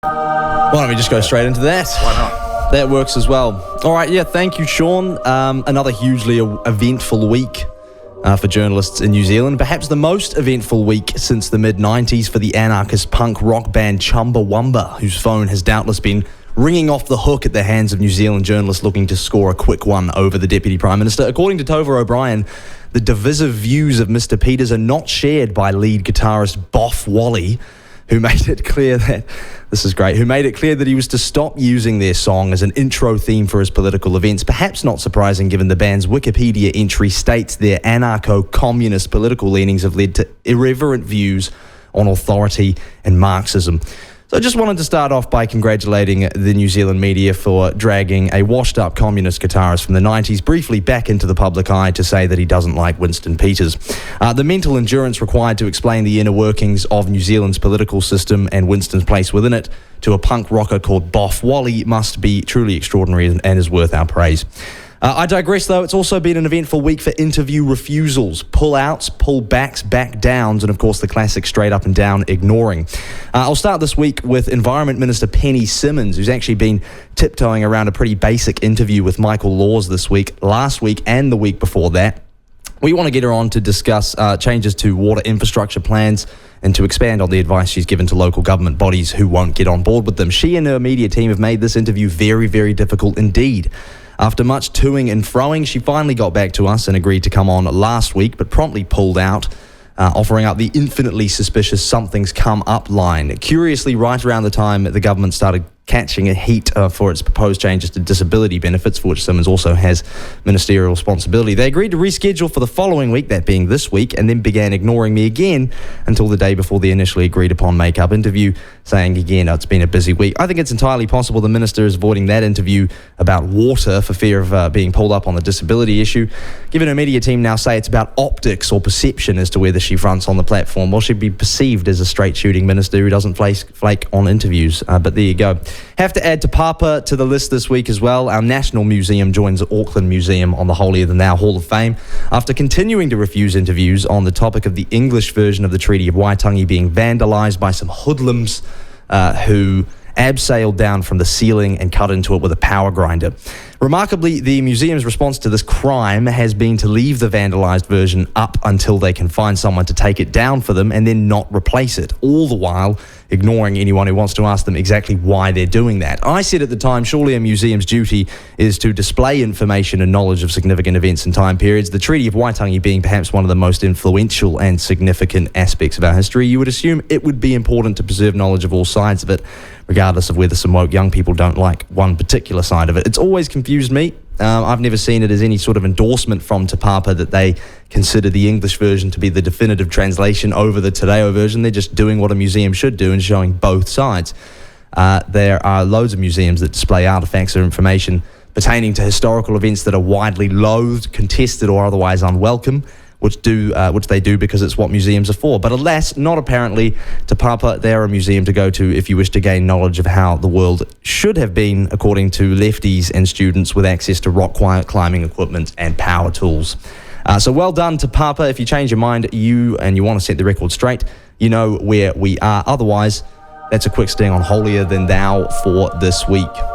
Why don't we just go straight into that? Why not? That works as well. All right, yeah, thank you, Sean. Another hugely eventful week for journalists in New Zealand. Perhaps the most eventful week since the mid-90s for the anarchist punk rock band Chumbawamba, whose phone has doubtless been ringing off the hook at the hands of New Zealand journalists looking to score a quick one over the Deputy Prime Minister. According to Tova O'Brien, the divisive views of Mr. Peters are not shared by lead guitarist Boff Wally, who made it clear that, this is great, who made it clear that he was to stop using their song as an intro theme for his political events. Perhaps not surprising given the band's Wikipedia entry states their anarcho-communist political leanings have led to irreverent views on authority and Marxism. So I just wanted to start off by congratulating the New Zealand media for dragging a washed-up communist guitarist from the 90s briefly back into the public eye to say that he doesn't like Winston Peters. The mental endurance required to explain the inner workings of New Zealand's political system and Winston's place within it to a punk rocker called Boff Wally must be truly extraordinary and is worth our praise. I digress, though. It's also been an eventful week for interview refusals, pull-outs, pull-backs, back-downs, and, of course, the classic straight-up and down ignoring. I'll start this week with Environment Minister Penny Simmonds, who's actually been tiptoeing around a pretty basic interview with Michael Laws this week, last week, and the week before that. We want to get her on to discuss changes to water infrastructure plans and to expand on the advice she's given to local government bodies who won't get on board with them. She and her media team have made this interview very, very difficult indeed. After much toing and froing, she finally got back to us and agreed to come on last week, but promptly pulled out, offering up the infinitely suspicious something's come up line. Curiously, right around the time the government started catching a heat for its proposed changes to disability benefits, for which Simmons also has ministerial responsibility. They agreed to reschedule for the following week, that being this week, and then began ignoring me again until the day before the initially agreed upon make-up interview, saying again, it's been a busy week. I think it's entirely possible the minister is avoiding that interview about water for fear of being pulled up on the disability issue. Given her media team now say it's about optics or perception as to whether she fronts on the platform, well, she'd be perceived as a straight-shooting minister who doesn't flake on interviews. But there you go. Have to add Te Papa to the list this week as well. Our National Museum joins the Auckland Museum on the Holier Than Thou Hall of Fame after continuing to refuse interviews on the topic of the English version of the Treaty of Waitangi being vandalised by some hoodlums who abseiled down from the ceiling and cut into it with a power grinder. Remarkably, the museum's response to this crime has been to leave the vandalised version up until they can find someone to take it down for them and then not replace it, all the while ignoring anyone who wants to ask them exactly why they're doing that. I said at the time, surely a museum's duty is to display information and knowledge of significant events and time periods. The Treaty of Waitangi being perhaps one of the most influential and significant aspects of our history, you would assume it would be important to preserve knowledge of all sides of it, regardless of whether some woke young people don't like one particular side of it. It's always confused me. I've never seen it as any sort of endorsement from Te Papa that they consider the English version to be the definitive translation over the Te Reo version. They're just doing what a museum should do and showing both sides. There are loads of museums that display artifacts or information pertaining to historical events that are widely loathed, contested, or otherwise unwelcome, which they do because it's what museums are for. But alas, not apparently. Te Papa, they're a museum to go to if you wish to gain knowledge of how the world should have been, according to lefties and students with access to rock climbing equipment and power tools. So well done, Te Papa. If you change your mind, you want to set the record straight, you know where we are. Otherwise, that's a quick sting on Holier Than Thou for this week.